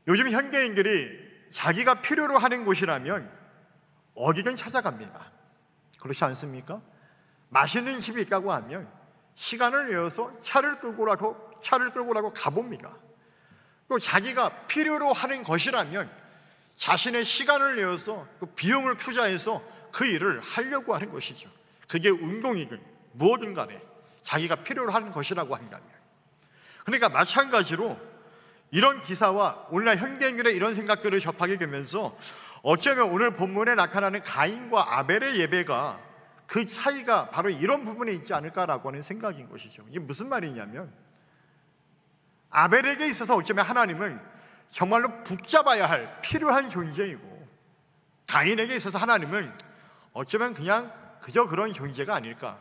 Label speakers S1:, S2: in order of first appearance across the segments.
S1: 요즘 현대인들이 자기가 필요로 하는 곳이라면 어디든 찾아갑니다. 그렇지 않습니까? 맛있는 집이 있다고 하면 시간을 내어서 차를 끌고 가봅니다. 또 자기가 필요로 하는 것이라면 자신의 시간을 내어서 그 비용을 투자해서 그 일을 하려고 하는 것이죠. 그게 운동이든 무엇든 간에 자기가 필요로 하는 것이라고 한다면. 그러니까 마찬가지로 이런 기사와 오늘날 현대인들의 이런 생각들을 접하게 되면서 어쩌면 오늘 본문에 나타나는 가인과 아벨의 예배가 그 차이가 바로 이런 부분에 있지 않을까라고 하는 생각인 것이죠. 이게 무슨 말이냐면 아벨에게 있어서 어쩌면 하나님은 정말로 붙잡아야 할 필요한 존재이고, 가인에게 있어서 하나님은 어쩌면 그냥 그저 그런 존재가 아닐까라고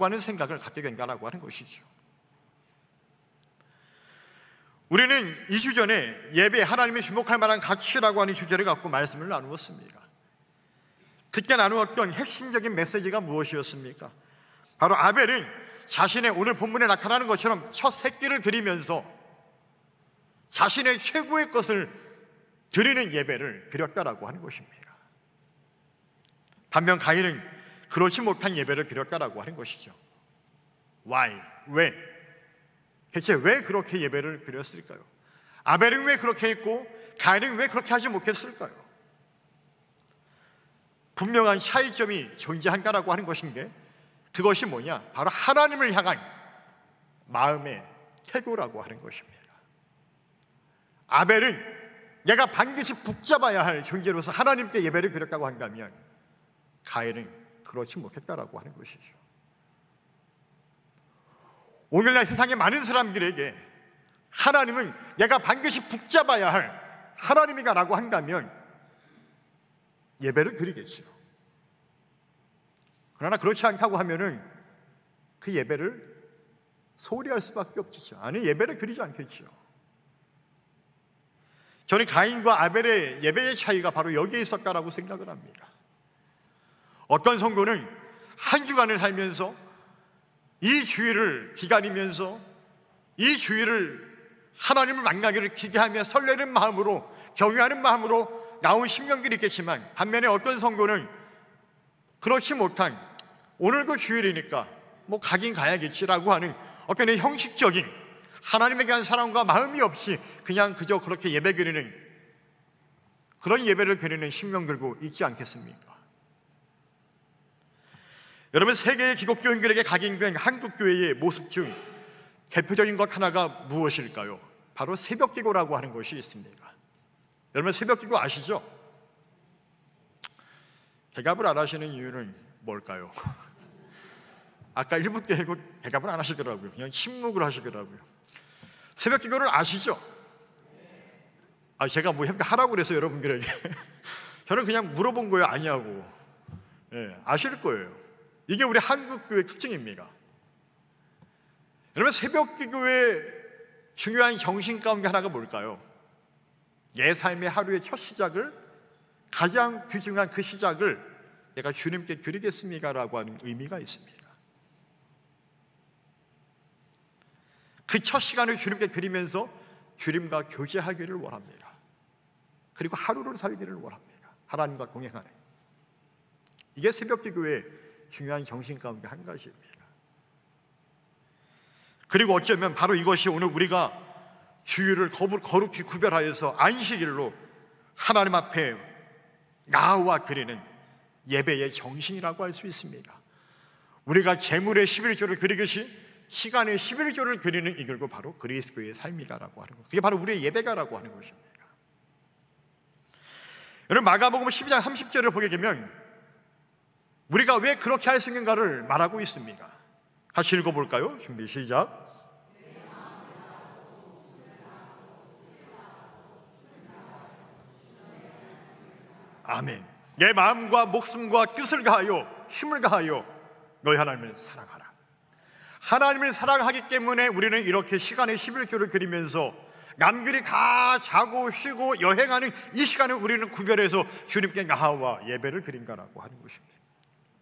S1: 하는 생각을 갖게 된다라고 하는 것이죠. 우리는 2주 전에 예배 하나님의 주목할 만한 가치라고 하는 주제를 갖고 말씀을 나누었습니다. 그때 나누었던 핵심적인 메시지가 무엇이었습니까? 바로 아벨은 자신의 오늘 본문에 나타나는 것처럼 첫 새끼를 드리면서 자신의 최고의 것을 드리는 예배를 드렸다라고 하는 것입니다. 반면 가인은 그렇지 못한 예배를 드렸다라고 하는 것이죠. Why? 왜? 대체 왜 그렇게 예배를 드렸을까요? 아벨은 왜 그렇게 했고 가인은 왜 그렇게 하지 못했을까요? 분명한 차이점이 존재한다라고 하는 것인데 그것이 뭐냐? 바로 하나님을 향한 마음의 태도라고 하는 것입니다. 아벨은 내가 반드시 붙잡아야 할 존재로서 하나님께 예배를 드렸다고 한다면 가인은 그렇지 못했다라고 하는 것이죠. 오늘날 세상의 많은 사람들에게 하나님은 내가 반드시 붙잡아야 할 하나님이다라고 한다면 예배를 드리겠죠. 그러나 그렇지 않다고 하면은 그 예배를 소홀히 할 수밖에 없죠. 아니, 예배를 드리지 않겠죠. 저는 가인과 아벨의 예배의 차이가 바로 여기에 있었다라고 생각을 합니다. 어떤 성도는 한 주간을 살면서 이 주일을 기다리면서 이 주일을 하나님을 만나기를 기대하며 설레는 마음으로, 경외하는 마음으로 나온 심령들이 있겠지만, 반면에 어떤 성도는 그렇지 못한 오늘도 주일이니까 뭐 가긴 가야겠지라고 하는 어떤 형식적인 하나님에 대한 사랑과 마음이 없이 그냥 그저 그렇게 예배 드리는 그런 예배를 드리는 심령들도 있지 않겠습니까? 여러분, 세계의 기독교인들에게 각인된 한국교회의 모습 중 대표적인 것 하나가 무엇일까요? 바로 새벽기도라고 하는 것이 있습니다. 여러분, 새벽기도 아시죠? 대답을 안 하시는 이유는 뭘까요? 아까 1분 때고 대답을 안 하시더라고요. 그냥 침묵을 하시더라고요. 새벽기도를 아시죠? 제가 뭐 하라고 그래서 여러분들에게 저는 그냥 물어본 거예요. 아니하고. 아실 거예요. 이게 우리 한국교회 특징입니다. 여러분, 새벽기도의 중요한 정신 가운데 하나가 뭘까요? 내 삶의 하루의 첫 시작을, 가장 귀중한 그 시작을 내가 주님께 드리겠습니다 라고 하는 의미가 있습니다. 그 첫 시간을 주님께 드리면서 주님과 교제하기를 원합니다. 그리고 하루를 살기를 원합니다. 하나님과 동행하는, 이게 새벽기도의 중요한 정신 가운데 한 가지입니다. 그리고 어쩌면 바로 이것이 오늘 우리가 주일을 거룩히 구별하여서 안식일로 하나님 앞에 나와 드리는 예배의 정신이라고 할 수 있습니다. 우리가 제물의 11조를 드리듯이 시간의 11조를 드리는 이 결국 바로 그리스도의 삶이다라고 하는 것, 그게 바로 우리의 예배가라고 하는 것입니다. 여러분, 마가복음 12장 30절을 보게 되면 우리가 왜 그렇게 할 수 있는가를 말하고 있습니다. 같이 읽어볼까요? 준비 시작. 아멘. 내 마음과 목숨과 뜻을 다하여 힘을 다하여 너희 하나님을 사랑하라. 하나님을 사랑하기 때문에 우리는 이렇게 시간의 11조를 드리면서 남들이 다 자고 쉬고 여행하는 이 시간을 우리는 구별해서 주님께 나와 예배를 드린다라고 하는 것입니다.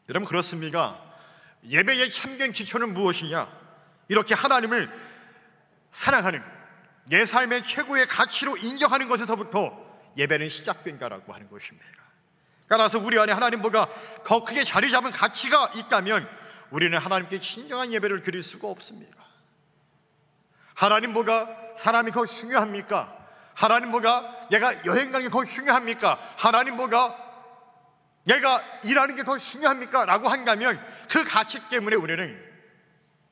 S1: 여러분, 그렇습니까? 예배의 참된 기초는 무엇이냐? 이렇게 하나님을 사랑하는, 내 삶의 최고의 가치로 인정하는 것에서부터 예배는 시작된다라고 하는 것입니다. 따라서 우리 안에 하나님보다 더 크게 자리 잡은 가치가 있다면 우리는 하나님께 진정한 예배를 드릴 수가 없습니다. 하나님보다 사람이 더 중요합니까? 하나님보다 내가 여행 가는 게 더 중요합니까? 하나님보다 내가 일하는 게 더 중요합니까? 라고 한다면 그 가치 때문에 우리는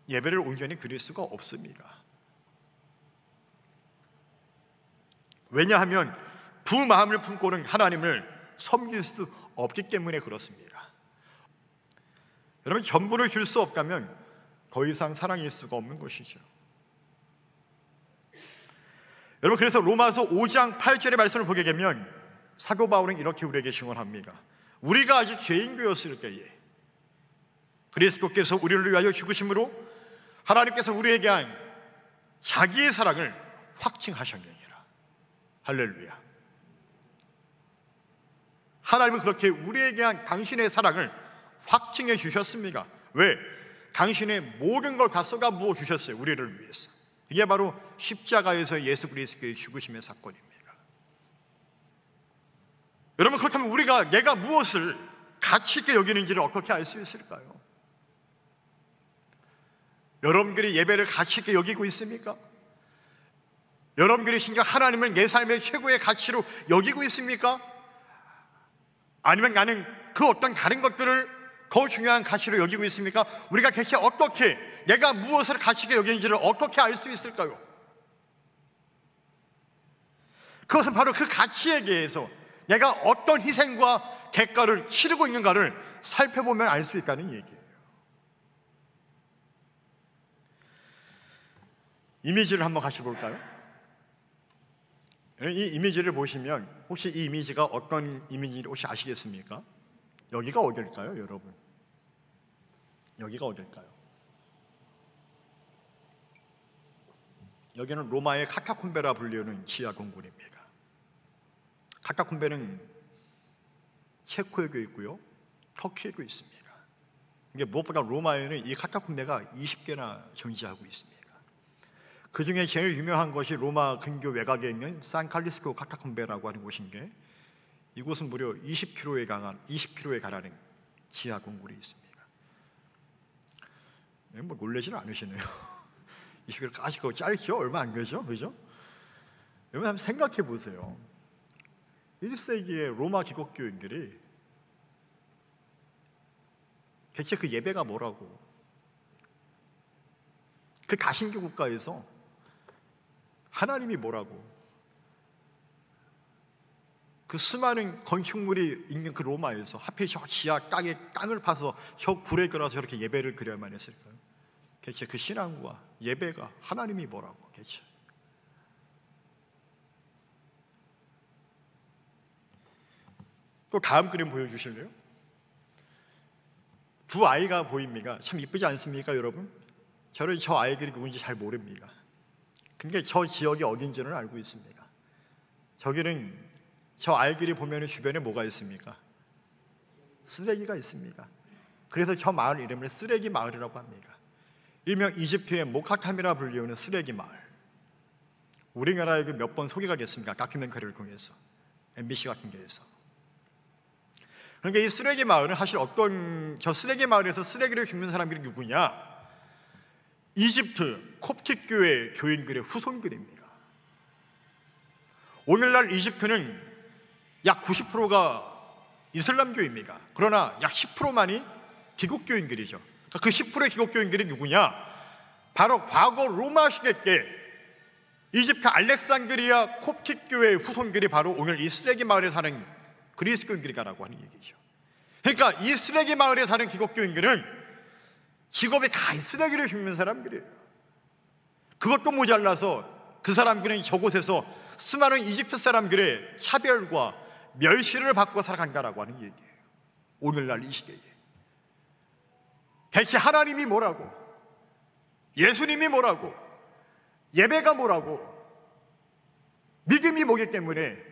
S1: 예배를 온전히 드릴 수가 없습니다. 왜냐하면 두 마음을 품고는 하나님을 섬길 수 없기 때문에 그렇습니다. 여러분, 전부를 줄 수 없다면 더 이상 사랑일 수가 없는 것이죠. 여러분, 그래서 로마서 5장 8절의 말씀을 보게 되면 사도 바울은 이렇게 우리에게 증언합니다. 우리가 아직 죄인되었을 때에 그리스도께서 우리를 위하여 죽으심으로 하나님께서 우리에게 한 자기의 사랑을 확증하셨느니라. 할렐루야. 하나님은 그렇게 우리에게 한 당신의 사랑을 확증해 주셨습니다. 왜? 당신의 모든 걸 다 쏟아 부어 주셨어요. 우리를 위해서. 이게 바로 십자가에서 예수 그리스도의 죽으심의 사건입니다. 여러분, 그렇다면 우리가 내가 무엇을 가치 있게 여기는지를 어떻게 알 수 있을까요? 여러분들이 예배를 가치 있게 여기고 있습니까? 여러분들이 진짜 하나님을 내 삶의 최고의 가치로 여기고 있습니까? 아니면 나는 그 어떤 다른 것들을 더 중요한 가치로 여기고 있습니까? 우리가 대체 어떻게, 내가 무엇을 가치 있게 여기는지를 어떻게 알 수 있을까요? 그것은 바로 그 가치에 대해서 내가 어떤 희생과 대가를 치르고 있는가를 살펴보면 알 수 있다는 얘기예요. 이미지를 한번 같이 볼까요? 이 이미지를 보시면 혹시 이 이미지가 어떤 이미지인지 혹시 아시겠습니까? 여기가 어딜까요, 여러분? 여기가 어딜까요? 여기는 로마의 카타콤베라 불리우는 지하 공간입니다. 카타콤베는 체코에도 있고요, 터키에도 있습니다. 이게 무엇보다 로마에는 이 카타콤베가 20개나 존재하고 있습니다. 그 중에 제일 유명한 것이 로마 근교 외곽에 있는 산칼리스코 카타콤베라고 하는 곳인데, 이곳은 무려 20km에 가라는 지하 공굴이 있습니다. 뭐 놀라지는 않으시네요. 20km까지 짧죠? 얼마 안 되죠? 그죠? 여러분 한번 생각해 보세요. 1세기의 로마 기독교인들이 대체 그 예배가 뭐라고, 그 다신교 국가에서 하나님이 뭐라고, 그 수많은 건축물이 있는 그 로마에서 하필 저 지하 땅을 파서 저 굴에 들어서 저렇게 예배를 드려야만 했을까요? 대체 그 신앙과 예배가 하나님이 뭐라고, 대체. 또 다음 그림 보여주실래요? 두 아이가 보입니다. 참 이쁘지 않습니까, 여러분? 저는 저 아이들이 누군지 잘 모릅니다. 근데 저 지역이 어딘지는 알고 있습니다. 저기는 저 아이들이 보면 주변에 뭐가 있습니까? 쓰레기가 있습니다. 그래서 저 마을 이름을 쓰레기 마을이라고 합니다. 일명 이집트의 모카탐이라 불리우는 쓰레기 마을. 우리나라에 몇 번 소개가 됐습니다. 다큐멘터리를 통해서, MBC 같은 데에서. 그러니까 이 쓰레기 마을은 사실 저 쓰레기 마을에서 쓰레기를 줍는 사람들이 누구냐? 이집트 콥틱 교회 교인들의 후손들입니다. 오늘날 이집트는 약 90%가 이슬람교입니다. 그러나 약 10%만이 기독교인들이죠. 그 10%의 기독교인들이 누구냐? 바로 과거 로마 시대 때 이집트 알렉산드리아 콥틱 교회의 후손들이 바로 오늘 이 쓰레기 마을에 사는 그리스도인들이라고 하는 얘기죠. 그러니까 이 쓰레기 마을에 사는 기독교인들은 직업이 다 쓰레기를 줍는 사람들이에요. 그것도 모자라서 그 사람들은 저곳에서 수많은 이집트 사람들의 차별과 멸시를 받고 살아간다라고 하는 얘기예요. 오늘날 이 시대에 대체 하나님이 뭐라고, 예수님이 뭐라고, 예배가 뭐라고, 믿음이 뭐기 때문에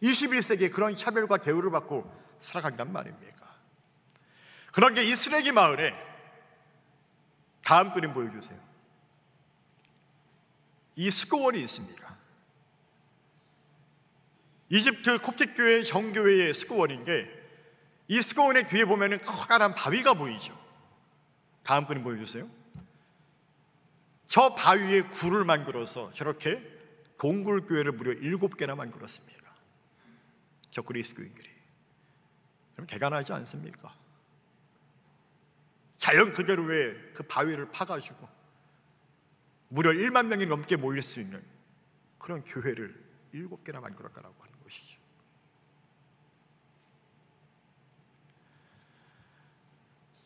S1: 21세기에 그런 차별과 대우를 받고 살아간단 말입니까? 그런 게 이 쓰레기 마을에, 다음 그림 보여주세요. 이 스코원이 있습니다. 이집트 콥틱교회 정교회의 스코원인데, 이 스코원의 뒤에 보면은 커다란 바위가 보이죠. 다음 그림 보여주세요. 저 바위에 굴을 만들어서 저렇게 동굴교회를 무려 7개나 만들었습니다. 저 그리스도인들이. 그럼 개간하지 않습니까? 자연 그대로의 그 바위를 파가지고 무려 1만 명이 넘게 모일 수 있는 그런 교회를 7개나 만들었다라고 하는 것이죠.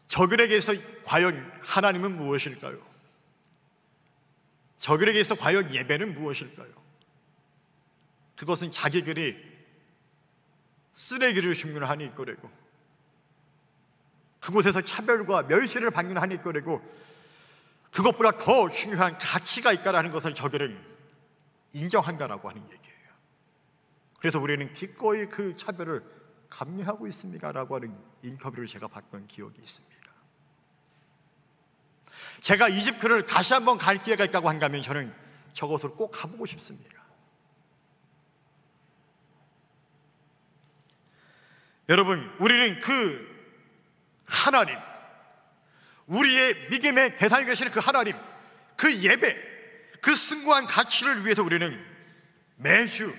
S1: 저들에게서 과연 하나님은 무엇일까요? 저들에게서 과연 예배는 무엇일까요? 그것은 자기들이 쓰레기를 줍는 한이 있거래고, 그곳에서 차별과 멸시를 받는 한이 있거래고, 그것보다 더 중요한 가치가 있다라는 것을 저들은 인정한다라고 하는 얘기예요. 그래서 우리는 기꺼이 그 차별을 감내하고 있습니다라고 하는 인터뷰를 제가 봤던 기억이 있습니다. 제가 이집트를 다시 한번 갈 기회가 있다고 한다면 저는 저곳을 꼭 가보고 싶습니다. 여러분, 우리는 그 하나님, 우리의 믿음의 대상이 되시는 그 하나님, 그 예배, 그 숭고한 가치를 위해서 우리는 매주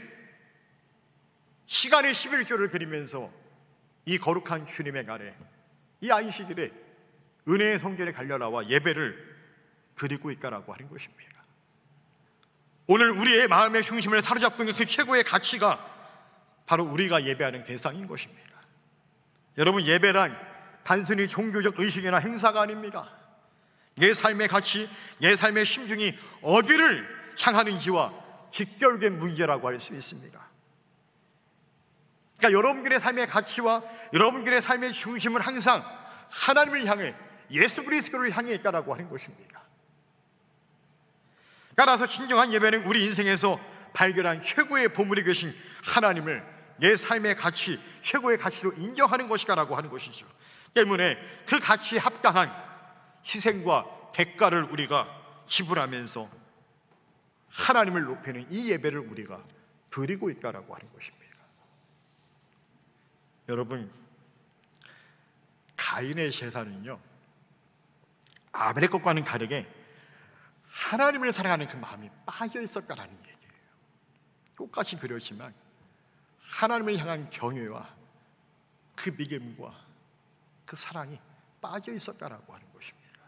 S1: 시간의 11조를 드리면서 이 거룩한 주님의 날에, 이 안식일에 은혜의 성전에 갈려나와 예배를 드리고 있다라고 하는 것입니다. 오늘 우리의 마음의 중심을 사로잡고 있는 그 최고의 가치가 바로 우리가 예배하는 대상인 것입니다. 여러분, 예배란 단순히 종교적 의식이나 행사가 아닙니다. 내 삶의 가치, 내 삶의 심중이 어디를 향하는지와 직결된 문제라고 할 수 있습니다. 그러니까 여러분들의 삶의 가치와 여러분들의 삶의 중심은 항상 하나님을 향해, 예수 그리스도를 향해 있다라고 하는 것입니다. 따라서 진정한 예배는 우리 인생에서 발견한 최고의 보물이 계신 하나님을 내 삶의 가치, 최고의 가치로 인정하는 것이다라고 하는 것이죠. 때문에 그 가치에 합당한 희생과 대가를 우리가 지불하면서 하나님을 높이는 이 예배를 우리가 드리고 있다라고 하는 것입니다. 여러분, 가인의 제사는요, 아벨의 것과는 다르게 하나님을 사랑하는 그 마음이 빠져 있었다라는 얘기예요. 똑같이 그렇지만 하나님을 향한 경외와 그 믿음과 그 사랑이 빠져 있었다라고 하는 것입니다.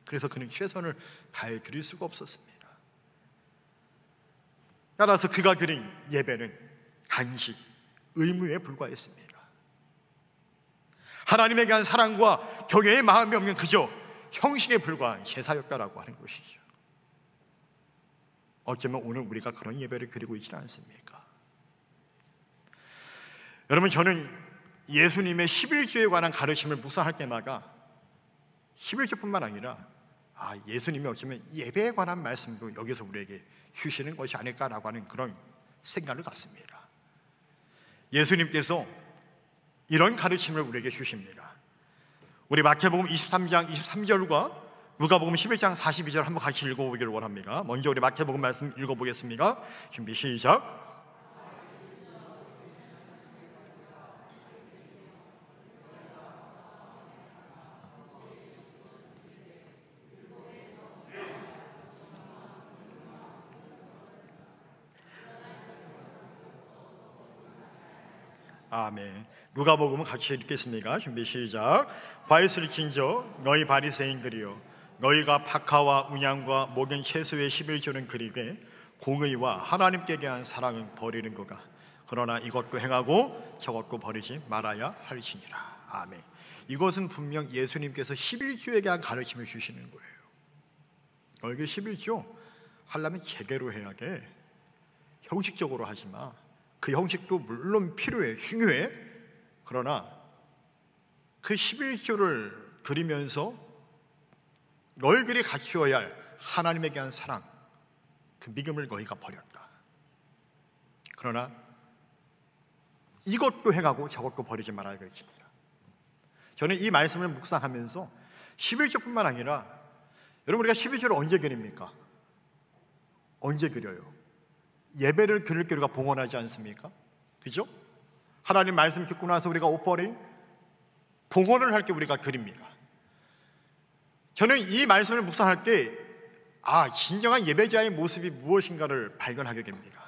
S1: 그래서 그는 최선을 다해 드릴 수가 없었습니다. 따라서 그가 드린 예배는 단지 의무에 불과했습니다. 하나님에 대한 사랑과 경외의 마음이 없는 그저 형식에 불과한 제사였다라고 하는 것이죠. 어쩌면 오늘 우리가 그런 예배를 드리고 있지는 않습니까? 여러분, 저는 예수님의 11조에 관한 가르침을 묵상할 때마다 11조뿐만 아니라 예수님이 어쩌면 예배에 관한 말씀도 여기서 우리에게 주시는 것이 아닐까라고 하는 그런 생각을 갖습니다. 예수님께서 이런 가르침을 우리에게 주십니다. 우리 마태복음 23장 23절과 누가복음 11장 42절 한번 같이 읽어보기를 원합니다. 먼저 우리 마태복음 말씀 읽어보겠습니다. 준비 시작. 아멘. 누가복음은 같이 읽겠습니다. 준비 시작. 과일을 진저 너희 바리새인들이여, 너희가 박하와 운양과 목연 채소의 11조는 그리되 공의와 하나님께 대한 사랑은 버리는 거가, 그러나 이것도 행하고 저것도 버리지 말아야 할지니라. 아멘. 이것은 분명 예수님께서 11조에 대한 가르침을 주시는 거예요. 너희들 11조 하려면 제대로 해야 돼. 형식적으로 하지 마. 그 형식도 물론 필요해, 중요해. 그러나 그 11조를 드리면서 너희들이 갖추어야 할 하나님에 대한 사랑, 그 믿음을 너희가 버렸다. 그러나 이것도 행하고 저것도 버리지 말아야 겠습니다. 저는 이 말씀을 묵상하면서 11조뿐만 아니라 여러분, 우리가 11조를 언제 드립니까? 언제 드려요? 예배를 드릴 때 우리가 봉헌하지 않습니까? 그죠? 하나님 말씀 듣고 나서 우리가 오퍼링 봉헌을 할 때 우리가 드립니다. 저는 이 말씀을 묵상할 때 진정한 예배자의 모습이 무엇인가를 발견하게 됩니다.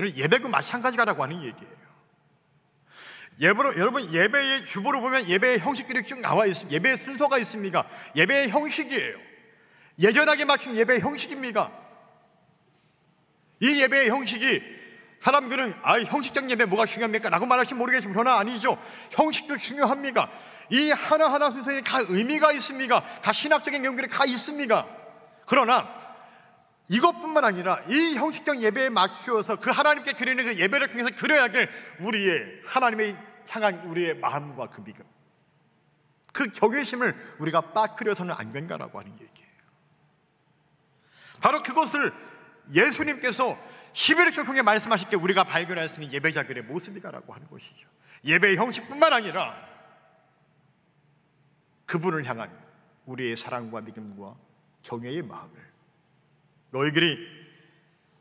S1: 예배도 마찬가지라고 하는 얘기예요. 여러분, 예배의 주보를 보면 예배의 형식들이 쭉 나와 있습니다. 예배의 순서가 있습니다. 예배의 형식이에요. 예전하게 맞춘 예배의 형식입니다. 이 예배의 형식이 사람들은 형식적 예배 뭐가 중요합니까? 라고 말하시면 모르겠지만 그러나 아니죠. 형식도 중요합니다. 이 하나하나 순서에 다 의미가 있습니다. 다 신학적인 연결이 다 있습니다. 그러나 이것뿐만 아니라 이 형식적 예배에 맞추어서 그 하나님께 드리는 그 예배를 통해서 드려야 될 우리의 하나님의 향한 우리의 마음과 그 믿음, 그 경외심을 우리가 빠뜨려서는 안 된다라고 하는 얘기예요. 바로 그것을 예수님께서 11절 통해 말씀하실 때 우리가 발견할 수 있는 예배자들의 모습이다라고 하는 것이죠. 예배의 형식뿐만 아니라 그분을 향한 우리의 사랑과 믿음과 경외의 마음을, 너희들이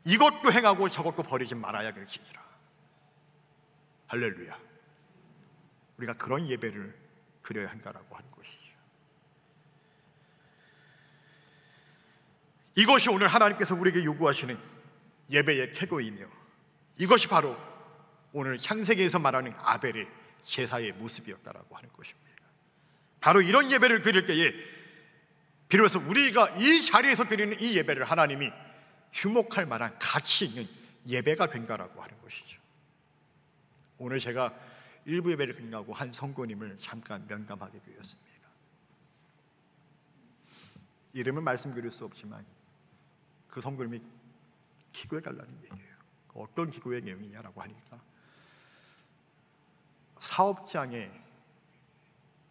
S1: 이것도 행하고 저것도 버리지 말아야 될지니라. 할렐루야. 우리가 그런 예배를 드려야 한다라고 하는 것이죠. 이것이 오늘 하나님께서 우리에게 요구하시는 예배의 태도이며, 이것이 바로 오늘 창세기에서 말하는 아벨의 제사의 모습이었다라고 하는 것입니다. 바로 이런 예배를 드릴 때에 비로소 우리가 이 자리에서 드리는 이 예배를 하나님이 주목할 만한 가치 있는 예배가 된다라고 하는 것이죠. 오늘 제가 일부 예배를 끝나고 한 성도님을 잠깐 면담하게 되었습니다. 이름은 말씀드릴 수 없지만 그 성도님이 기도해 달라는 얘기예요. 어떤 기도의 내용이냐라고 하니까 사업장에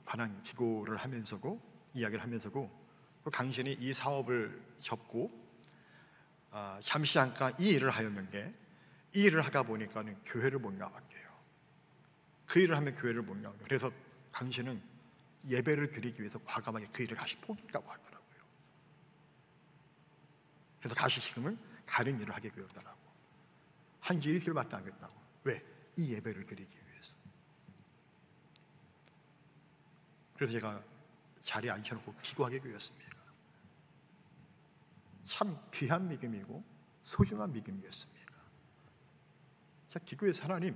S1: 관한 기도를 하면서고 이야기를 하면서고 또 당신이 이 사업을 접고 잠시 잠깐 이 일을 하였는데 이 일을 하다 보니까는 교회를 못 나왔대요. 그 일을 하면 교회를 못 나와요. 그래서 당신은 예배를 드리기 위해서 과감하게 그 일을 다시 포기했다고 하더라고요. 그래서 다시 지금은 다른 일을 하게 되었다라고. 한 지 일주일밖에 안 됐다고. 왜? 이 예배를 드리기 위해서. 그래서 제가 자리에 앉혀놓고 기도하게 되었습니다. 참 귀한 믿음이고 소중한 믿음이었습니다. 자, 기도에서 하나님,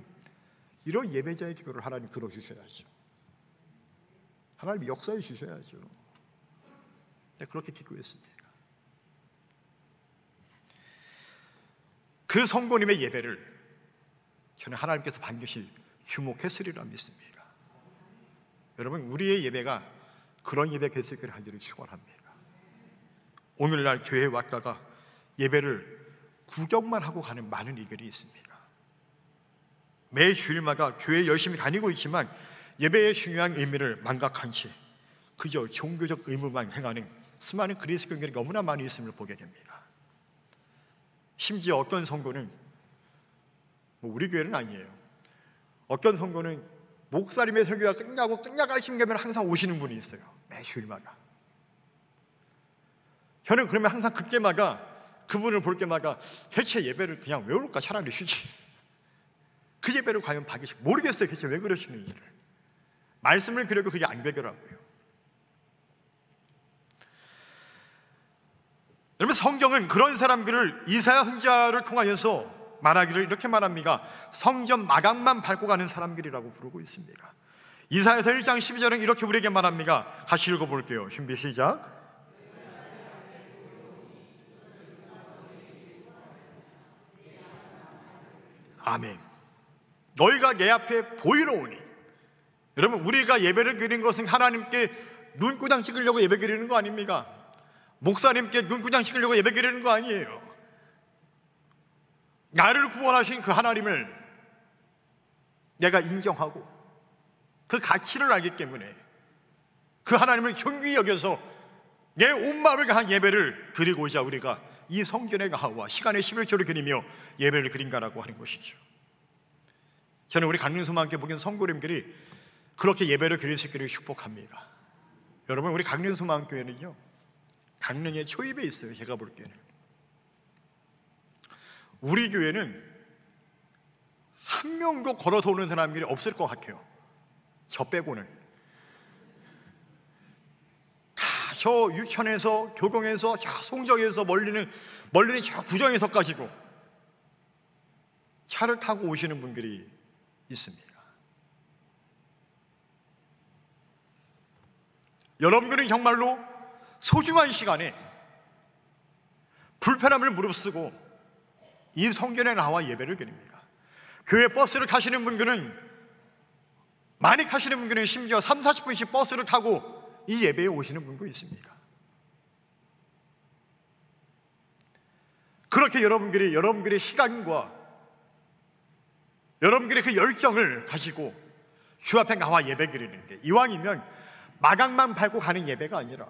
S1: 이런 예배자의 기도를 하나님 들어주셔야죠. 하나님 역사해 주셔야죠. 그렇게 기도했습니다. 그 성도님의 예배를 저는 하나님께서 반드시 주목했으리라 믿습니다. 여러분, 우리의 예배가 그런 예배가 될 수 있기를 하기를 축원합니다. 오늘날 교회에 왔다가 예배를 구경만 하고 가는 많은 이들이 있습니다. 매 주일마다 교회 열심히 다니고 있지만 예배의 중요한 의미를 망각한 채 그저 종교적 의무만 행하는 수많은 그리스도인들이 너무나 많이 있음을 보게 됩니다. 심지어 어떤 성도는, 우리 교회는 아니에요, 어떤 성도는 목사님의 설교가 끝나갈 시간이면 항상 오시는 분이 있어요. 매 주일마다. 저는 그러면 항상 그때마다 그분을 볼 때마다 대체 예배를 그냥 왜 올까? 차라리 쉬지. 그 예배를 과연 받으시 모르겠어요. 대체 왜 그러시는지를. 말씀을 드려도 그게 안 되더라고요. 여러분, 성경은 그런 사람들을 이사야 선지자를 통하여서 말하기를 이렇게 말합니다. 성전 마당만 밟고 가는 사람들이라고 부르고 있습니다. 이사야서 1장 12절은 이렇게 우리에게 말합니다. 같이 읽어볼게요. 준비 시작. 아멘. 너희가 내 앞에 보이러 오니. 여러분, 우리가 예배를 드리는 것은 하나님께 눈구장 찍으려고 예배 드리는 거 아닙니까? 목사님께 눈구장 찍으려고 예배 드리는 거 아니에요. 나를 구원하신 그 하나님을 내가 인정하고 그 가치를 알기 때문에 그 하나님을 존귀히 여겨서 내 온 마음을 다한 예배를 드리고자 우리가 이 성전의 가와 시간의 11조를 드리며 예배를 드린다라고 하는 것이죠. 저는 우리 강릉소망교회 목양 성도님들이 그렇게 예배를 드릴 수 있기를 축복합니다. 여러분, 우리 강릉소망교회는요, 강릉의 초입에 있어요. 제가 볼 때는 우리 교회는 한 명도 걸어서 오는 사람들이 없을 것 같아요. 저 빼고는. 다 저 육천에서, 교동에서, 저 송정에서, 멀리는 저 구정에서까지고 차를 타고 오시는 분들이 있습니다. 여러분들은 정말로 소중한 시간에 불편함을 무릅쓰고 이 성전에 나와 예배를 드립니다. 교회 버스를 타시는 분들은, 많이 타시는 분들은 심지어 30-40분씩 버스를 타고 이 예배에 오시는 분도 있습니다. 그렇게 여러분들의 시간과 여러분들의 그 열정을 가지고 주 앞에 나와 예배 드리는 게, 이왕이면 마당만 밟고 가는 예배가 아니라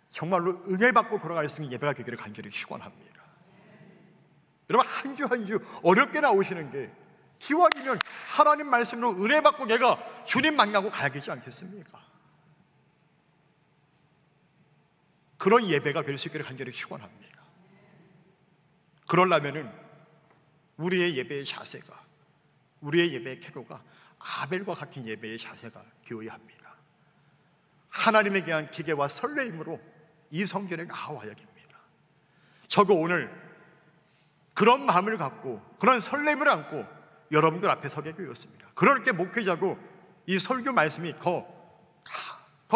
S1: 정말로 은혜 받고 돌아갈 수 있는 예배가 되기를 간절히 축원합니다. 여러분, 한 주 한 주 어렵게 나오시는 게 기왕이면 하나님 말씀으로 은혜 받고 내가 주님 만나고 가야 되지 않겠습니까? 그런 예배가 될 수 있기를 간절히 축원합니다. 그러려면은 우리의 예배의 자세가, 우리의 예배의 태도가 아벨과 같은 예배의 자세가 되어야 합니다. 하나님에 대한 기대와 설레임으로 이 성전에 나와야 됩니다. 저도 오늘 그런 마음을 갖고, 그런 설렘을 안고 여러분들 앞에 서게 되었습니다. 그렇게 목회자고 이 설교 말씀이 더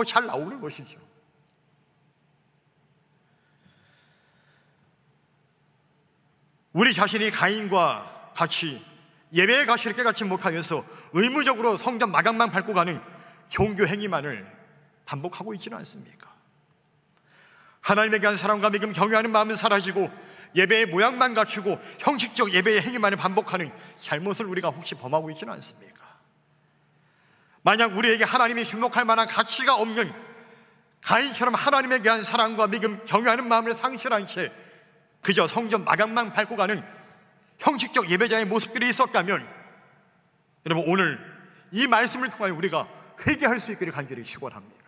S1: 잘 나오는 것이죠. 우리 자신이 가인과 같이 예배에 가실 때 같이 못하면서 의무적으로 성전 마당만 밟고 가는 종교 행위만을 반복하고 있지는 않습니까? 하나님에 대한 사랑과 믿음, 경외하는 마음은 사라지고 예배의 모양만 갖추고 형식적 예배의 행위만을 반복하는 잘못을 우리가 혹시 범하고 있지는 않습니까? 만약 우리에게 하나님이 주목할 만한 가치가 없는, 가인처럼 하나님에 대한 사랑과 믿음, 경외하는 마음을 상실한 채 그저 성전 마당만 밟고 가는 형식적 예배자의 모습들이 있었다면, 여러분, 오늘 이 말씀을 통하여 우리가 회개할 수 있기를 간절히 축원합니다.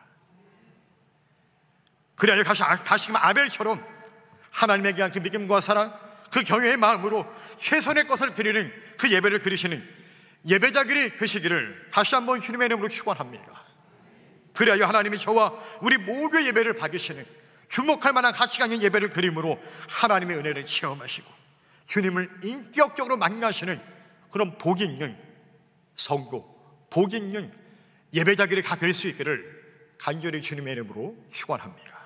S1: 그래 아니라 다시금 아벨처럼 하나님에 대한 그 믿음과 사랑, 그 경외의 마음으로 최선의 것을 드리는 그 예배를 드리시는 예배자들이 되시기를 다시 한번 주님의 이름으로 축원합니다. 그래야 하나님이 저와 우리 모두의 예배를 받으시는, 주목할 만한 가치가 있는 예배를 드림으로 하나님의 은혜를 체험하시고 주님을 인격적으로 만나시는 그런 복 있는 성도, 복 있는 예배자들이 다 될 수 있기를 간절히 주님의 이름으로 축원합니다.